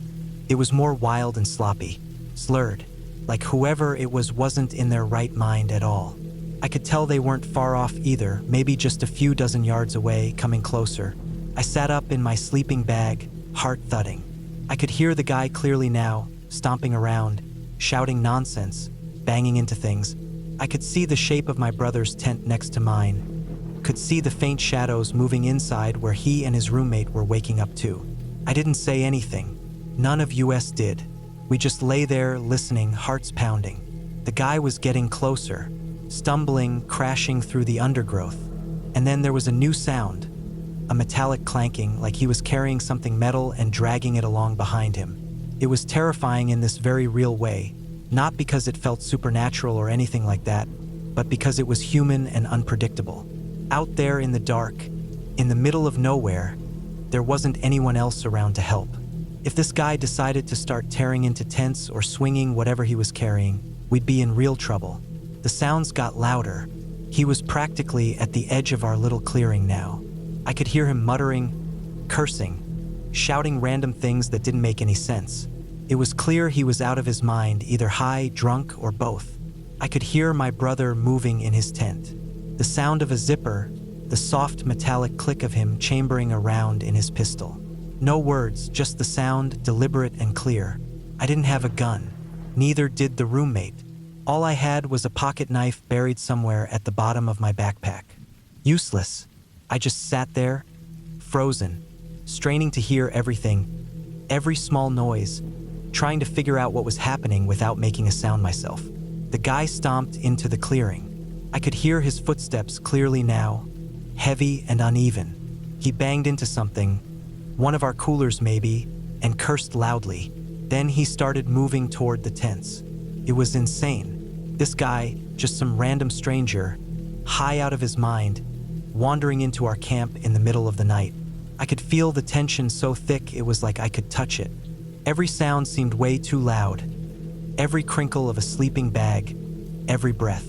It was more wild and sloppy, slurred, like whoever it was wasn't in their right mind at all. I could tell they weren't far off either, maybe just a few dozen yards away, coming closer. I sat up in my sleeping bag, heart thudding. I could hear the guy clearly now, stomping around, shouting nonsense, banging into things. I could see the shape of my brother's tent next to mine, could see the faint shadows moving inside where he and his roommate were waking up too. I didn't say anything. None of us did. We just lay there listening, hearts pounding. The guy was getting closer, stumbling, crashing through the undergrowth. And then there was a new sound, a metallic clanking, like he was carrying something metal and dragging it along behind him. It was terrifying in this very real way, not because it felt supernatural or anything like that, but because it was human and unpredictable. Out there in the dark, in the middle of nowhere, there wasn't anyone else around to help. If this guy decided to start tearing into tents or swinging whatever he was carrying, we'd be in real trouble. The sounds got louder. He was practically at the edge of our little clearing now. I could hear him muttering, cursing, shouting random things that didn't make any sense. It was clear he was out of his mind, either high, drunk, or both. I could hear my brother moving in his tent. The sound of a zipper, the soft metallic click of him chambering around in his pistol. No words, just the sound, deliberate and clear. I didn't have a gun. Neither did the roommate. All I had was a pocket knife buried somewhere at the bottom of my backpack. Useless. I just sat there, frozen, straining to hear everything, every small noise, trying to figure out what was happening without making a sound myself. The guy stomped into the clearing. I could hear his footsteps clearly now, heavy and uneven. He banged into something, one of our coolers maybe, and cursed loudly. Then he started moving toward the tents. It was insane. This guy, just some random stranger, high out of his mind, wandering into our camp in the middle of the night. I could feel the tension so thick it was like I could touch it. Every sound seemed way too loud. Every crinkle of a sleeping bag, every breath.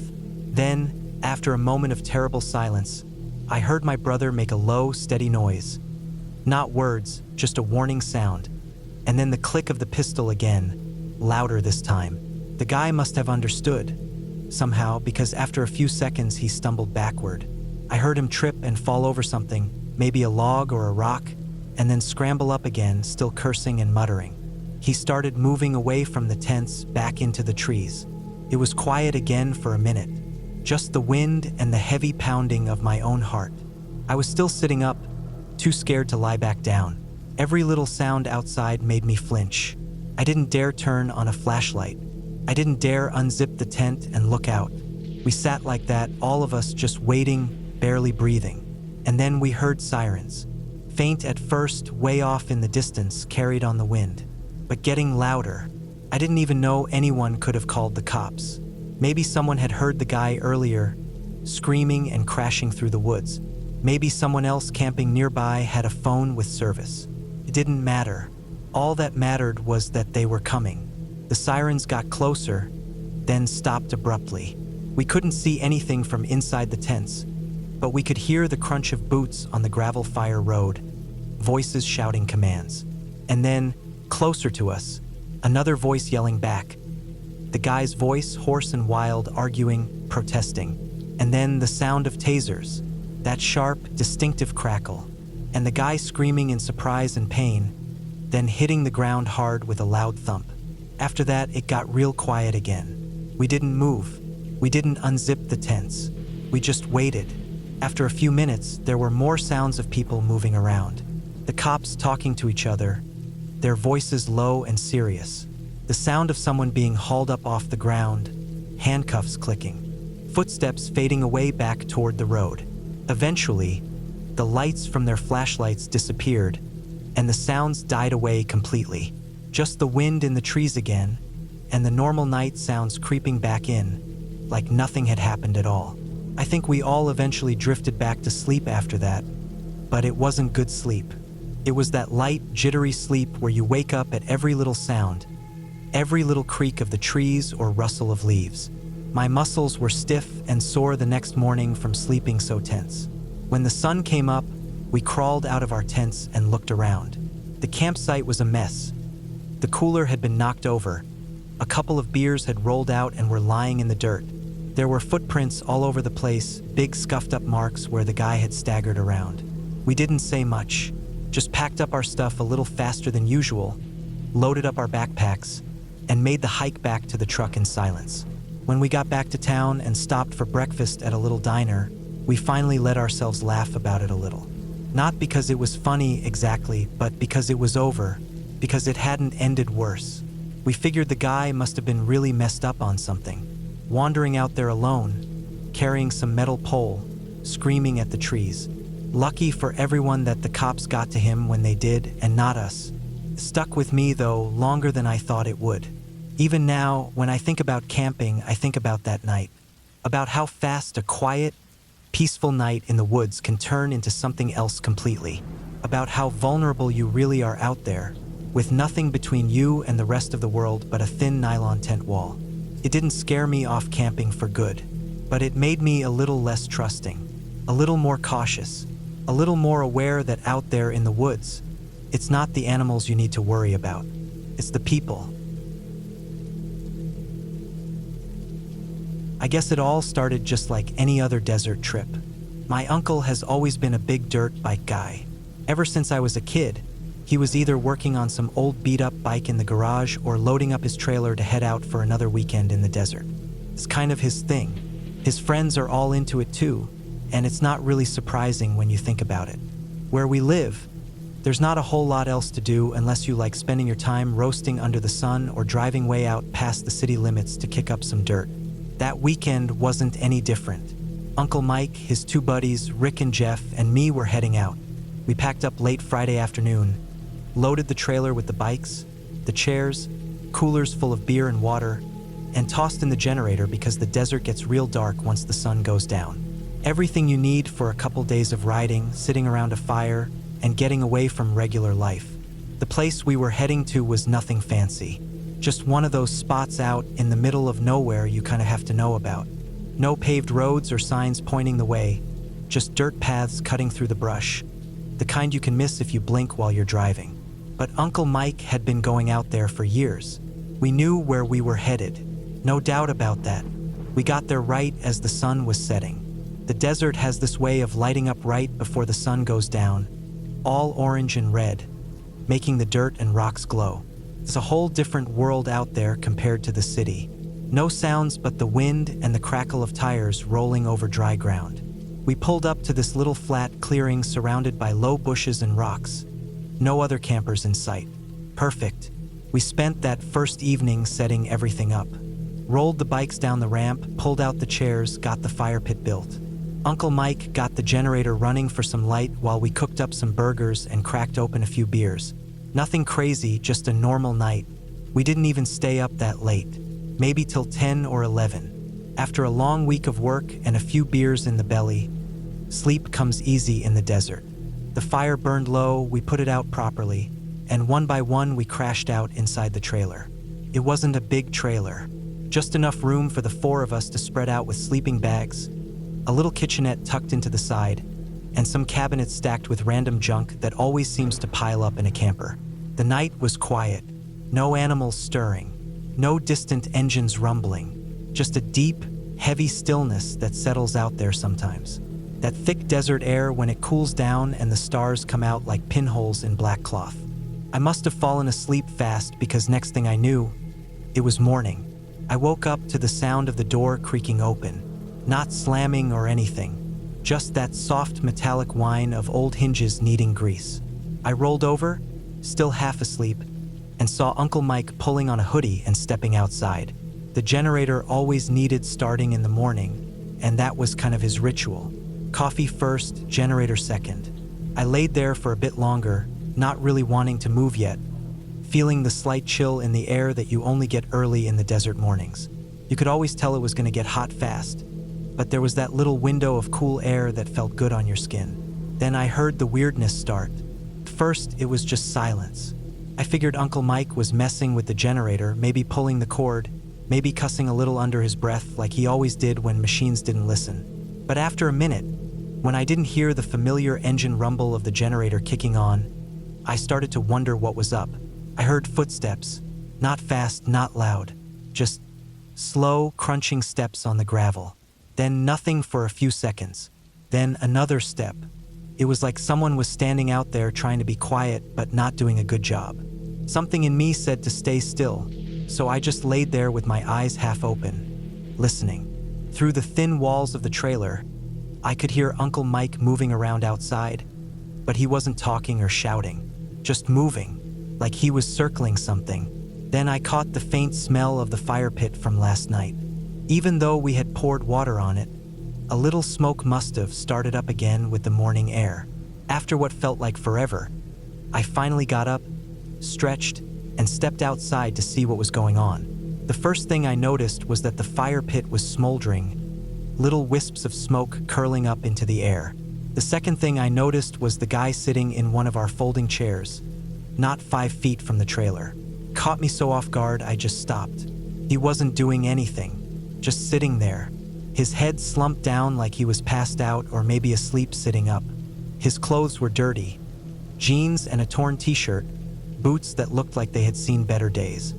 Then, after a moment of terrible silence, I heard my brother make a low, steady noise. Not words, just a warning sound. And then the click of the pistol again, louder this time. The guy must have understood, somehow, because after a few seconds he stumbled backward. I heard him trip and fall over something, maybe a log or a rock, and then scramble up again, still cursing and muttering. He started moving away from the tents, back into the trees. It was quiet again for a minute, just the wind and the heavy pounding of my own heart. I was still sitting up, too scared to lie back down. Every little sound outside made me flinch. I didn't dare turn on a flashlight. I didn't dare unzip the tent and look out. We sat like that, all of us just waiting, barely breathing. And then we heard sirens. Faint at first, way off in the distance, carried on the wind, but getting louder. I didn't even know anyone could have called the cops. Maybe someone had heard the guy earlier, screaming and crashing through the woods. Maybe someone else camping nearby had a phone with service. It didn't matter. All that mattered was that they were coming. The sirens got closer, then stopped abruptly. We couldn't see anything from inside the tents, but we could hear the crunch of boots on the gravel fire road, voices shouting commands. And then, closer to us, another voice yelling back. The guy's voice, hoarse and wild, arguing, protesting. And then the sound of tasers, that sharp, distinctive crackle, and the guy screaming in surprise and pain, then hitting the ground hard with a loud thump. After that, it got real quiet again. We didn't move. We didn't unzip the tents. We just waited. After a few minutes, there were more sounds of people moving around. The cops talking to each other, their voices low and serious. The The sound of someone being hauled up off the ground, handcuffs clicking, footsteps fading away back toward the road. Eventually, the lights from their flashlights disappeared, and the sounds died away completely. Just the wind in the trees again, and the normal night sounds creeping back in, like nothing had happened at all. I think we all eventually drifted back to sleep after that, but it wasn't good sleep. It was that light, jittery sleep where you wake up at every little sound, every little creak of the trees or rustle of leaves. My muscles were stiff and sore the next morning from sleeping so tense. When the sun came up, we crawled out of our tents and looked around. The campsite was a mess. The cooler had been knocked over. A couple of beers had rolled out and were lying in the dirt. There were footprints all over the place, big scuffed up marks where the guy had staggered around. We didn't say much, just packed up our stuff a little faster than usual, loaded up our backpacks, and made the hike back to the truck in silence. When we got back to town and stopped for breakfast at a little diner, we finally let ourselves laugh about it a little. Not because it was funny exactly, but because it was over, because it hadn't ended worse. We figured the guy must have been really messed up on something, wandering out there alone, carrying some metal pole, screaming at the trees. Lucky for everyone that the cops got to him when they did, and not us. Stuck with me, though, longer than I thought it would. Even now, when I think about camping, I think about that night. About how fast a quiet, peaceful night in the woods can turn into something else completely. About how vulnerable you really are out there, with nothing between you and the rest of the world but a thin nylon tent wall. It didn't scare me off camping for good, but it made me a little less trusting, a little more cautious, a little more aware that out there in the woods, it's not the animals you need to worry about, it's the people. I guess it all started just like any other desert trip. My uncle has always been a big dirt bike guy. Ever since I was a kid, he was either working on some old beat-up bike in the garage or loading up his trailer to head out for another weekend in the desert. It's kind of his thing. His friends are all into it too, and it's not really surprising when you think about it. Where we live, there's not a whole lot else to do unless you like spending your time roasting under the sun or driving way out past the city limits to kick up some dirt. That weekend wasn't any different. Uncle Mike, his two buddies, Rick and Jeff, and me were heading out. We packed up late Friday afternoon, loaded the trailer with the bikes, the chairs, coolers full of beer and water, and tossed in the generator because the desert gets real dark once the sun goes down. Everything you need for a couple days of riding, sitting around a fire, and getting away from regular life. The place we were heading to was nothing fancy. Just one of those spots out in the middle of nowhere you kind of have to know about. No paved roads or signs pointing the way, just dirt paths cutting through the brush, the kind you can miss if you blink while you're driving. But Uncle Mike had been going out there for years. We knew where we were headed, no doubt about that. We got there right as the sun was setting. The desert has this way of lighting up right before the sun goes down, all orange and red, making the dirt and rocks glow. It's a whole different world out there compared to the city. No sounds but the wind and the crackle of tires rolling over dry ground. We pulled up to this little flat clearing surrounded by low bushes and rocks. No other campers in sight. Perfect. We spent that first evening setting everything up. Rolled the bikes down the ramp, pulled out the chairs, got the fire pit built. Uncle Mike got the generator running for some light while we cooked up some burgers and cracked open a few beers. Nothing crazy, just a normal night. We didn't even stay up that late, maybe till 10 or 11. After a long week of work and a few beers in the belly, sleep comes easy in the desert. The fire burned low, we put it out properly, and one by one we crashed out inside the trailer. It wasn't a big trailer, just enough room for the four of us to spread out with sleeping bags, a little kitchenette tucked into the side, and some cabinets stacked with random junk that always seems to pile up in a camper. The night was quiet, no animals stirring, no distant engines rumbling, just a deep, heavy stillness that settles out there sometimes. That thick desert air when it cools down and the stars come out like pinholes in black cloth. I must have fallen asleep fast because next thing I knew, it was morning. I woke up to the sound of the door creaking open, not slamming or anything, just that soft metallic whine of old hinges needing grease. I rolled over, still half asleep, and saw Uncle Mike pulling on a hoodie and stepping outside. The generator always needed starting in the morning, and that was kind of his ritual. Coffee first, generator second. I laid there for a bit longer, not really wanting to move yet, feeling the slight chill in the air that you only get early in the desert mornings. You could always tell it was going to get hot fast, but there was that little window of cool air that felt good on your skin. Then I heard the weirdness start. First, it was just silence. I figured Uncle Mike was messing with the generator, maybe pulling the cord, maybe cussing a little under his breath like he always did when machines didn't listen. But after a minute, when I didn't hear the familiar engine rumble of the generator kicking on, I started to wonder what was up. I heard footsteps, not fast, not loud, just slow, crunching steps on the gravel. Then nothing for a few seconds. Then another step. It was like someone was standing out there trying to be quiet but not doing a good job. Something in me said to stay still, so I just laid there with my eyes half open, listening. Through the thin walls of the trailer, I could hear Uncle Mike moving around outside, but he wasn't talking or shouting, just moving, like he was circling something. Then I caught the faint smell of the fire pit from last night. Even though we had poured water on it, a little smoke must have started up again with the morning air. After what felt like forever, I finally got up, stretched, and stepped outside to see what was going on. The first thing I noticed was that the fire pit was smoldering, little wisps of smoke curling up into the air. The second thing I noticed was the guy sitting in one of our folding chairs, not 5 feet from the trailer. Caught me so off guard I just stopped. He wasn't doing anything, just sitting there. His head slumped down like he was passed out or maybe asleep sitting up. His clothes were dirty, jeans and a torn t-shirt, boots that looked like they had seen better days.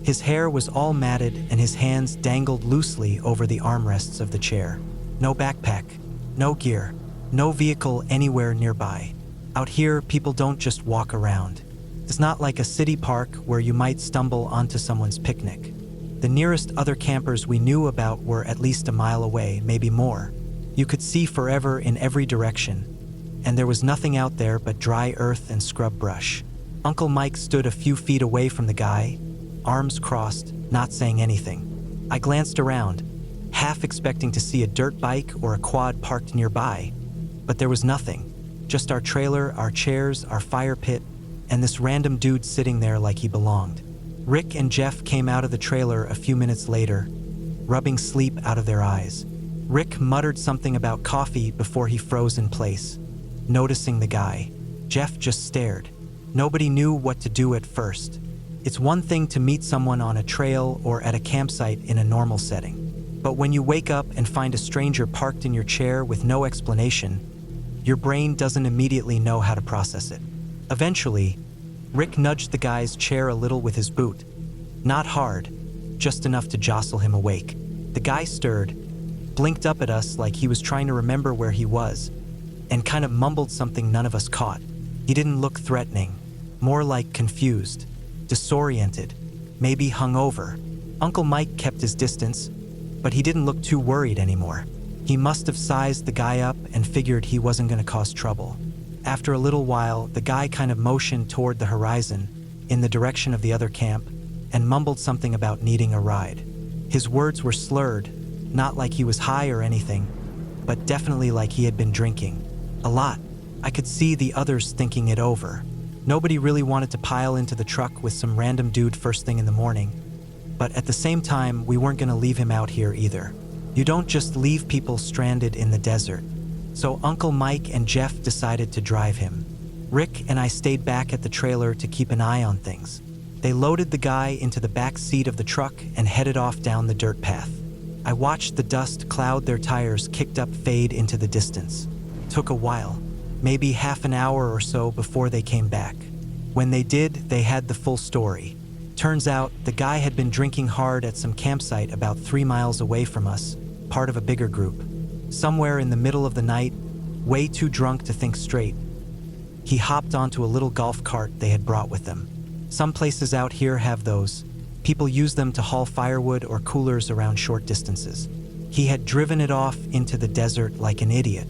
His hair was all matted and his hands dangled loosely over the armrests of the chair. No backpack, no gear, no vehicle anywhere nearby. Out here, people don't just walk around. It's not like a city park where you might stumble onto someone's picnic. The nearest other campers we knew about were at least a mile away, maybe more. You could see forever in every direction, and there was nothing out there but dry earth and scrub brush. Uncle Mike stood a few feet away from the guy, arms crossed, not saying anything. I glanced around, half expecting to see a dirt bike or a quad parked nearby, but there was nothing. Just our trailer, our chairs, our fire pit, and this random dude sitting there like he belonged. Rick and Jeff came out of the trailer a few minutes later, rubbing sleep out of their eyes. Rick muttered something about coffee before he froze in place, noticing the guy. Jeff just stared. Nobody knew what to do at first. It's one thing to meet someone on a trail or at a campsite in a normal setting, but when you wake up and find a stranger parked in your chair with no explanation, your brain doesn't immediately know how to process it. Eventually, Rick nudged the guy's chair a little with his boot. Not hard, just enough to jostle him awake. The guy stirred, blinked up at us like he was trying to remember where he was, and kind of mumbled something none of us caught. He didn't look threatening, more like confused, disoriented, maybe hungover. Uncle Mike kept his distance, but he didn't look too worried anymore. He must have sized the guy up and figured he wasn't going to cause trouble. After a little while, the guy kind of motioned toward the horizon, in the direction of the other camp, and mumbled something about needing a ride. His words were slurred, not like he was high or anything, but definitely like he had been drinking. A lot. I could see the others thinking it over. Nobody really wanted to pile into the truck with some random dude first thing in the morning, but at the same time, we weren't going to leave him out here either. You don't just leave people stranded in the desert. So Uncle Mike and Jeff decided to drive him. Rick and I stayed back at the trailer to keep an eye on things. They loaded the guy into the back seat of the truck and headed off down the dirt path. I watched the dust cloud their tires kicked up fade into the distance. Took a while, maybe half an hour or so before they came back. When they did, they had the full story. Turns out, the guy had been drinking hard at some campsite about 3 miles away from us, part of a bigger group. Somewhere in the middle of the night, way too drunk to think straight, he hopped onto a little golf cart they had brought with them. Some places out here have those. People use them to haul firewood or coolers around short distances. He had driven it off into the desert like an idiot.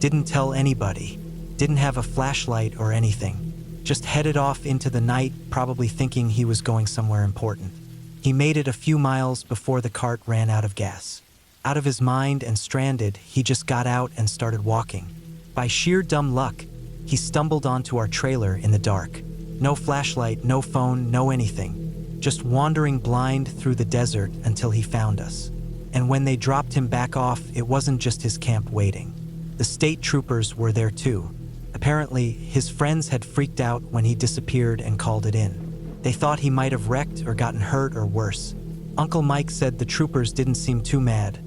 Didn't tell anybody. Didn't have a flashlight or anything. just headed off into the night, probably thinking he was going somewhere important. He made it a few miles before the cart ran out of gas. Out of his mind and stranded, he just got out and started walking. By sheer dumb luck, he stumbled onto our trailer in the dark. No flashlight, no phone, no anything. Just wandering blind through the desert until he found us. And when they dropped him back off, it wasn't just his camp waiting. The state troopers were there too. Apparently, his friends had freaked out when he disappeared and called it in. They thought he might have wrecked or gotten hurt or worse. Uncle Mike said the troopers didn't seem too mad,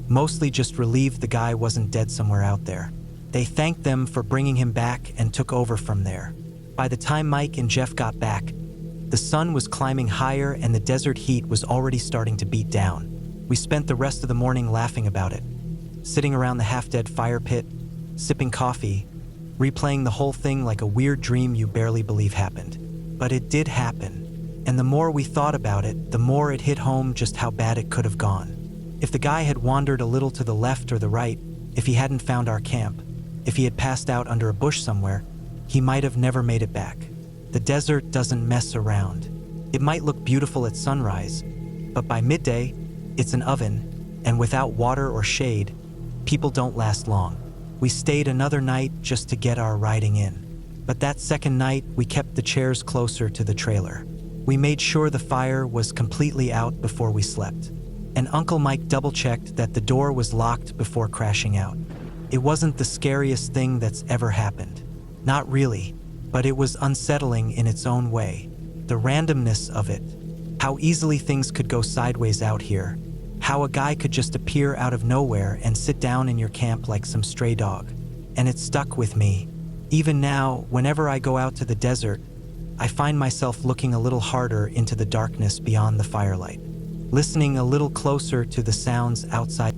mostly just relieved the guy wasn't dead somewhere out there. They thanked them for bringing him back and took over from there. By the time Mike and Jeff got back, the sun was climbing higher and the desert heat was already starting to beat down. We spent the rest of the morning laughing about it, sitting around the half-dead fire pit, sipping coffee, replaying the whole thing like a weird dream you barely believe happened. But it did happen, and the more we thought about it, the more it hit home just how bad it could have gone. If the guy had wandered a little to the left or the right, if he hadn't found our camp, if he had passed out under a bush somewhere, he might have never made it back. The desert doesn't mess around. It might look beautiful at sunrise, but by midday, it's an oven, and without water or shade, people don't last long. We stayed another night just to get our riding in. But that second night, we kept the chairs closer to the trailer. We made sure the fire was completely out before we slept. And Uncle Mike double-checked that the door was locked before crashing out. It wasn't the scariest thing that's ever happened. Not really, but it was unsettling in its own way. The randomness of it, how easily things could go sideways out here, how a guy could just appear out of nowhere and sit down in your camp like some stray dog. And it stuck with me. Even now, whenever I go out to the desert, I find myself looking a little harder into the darkness beyond the firelight, listening a little closer to the sounds outside.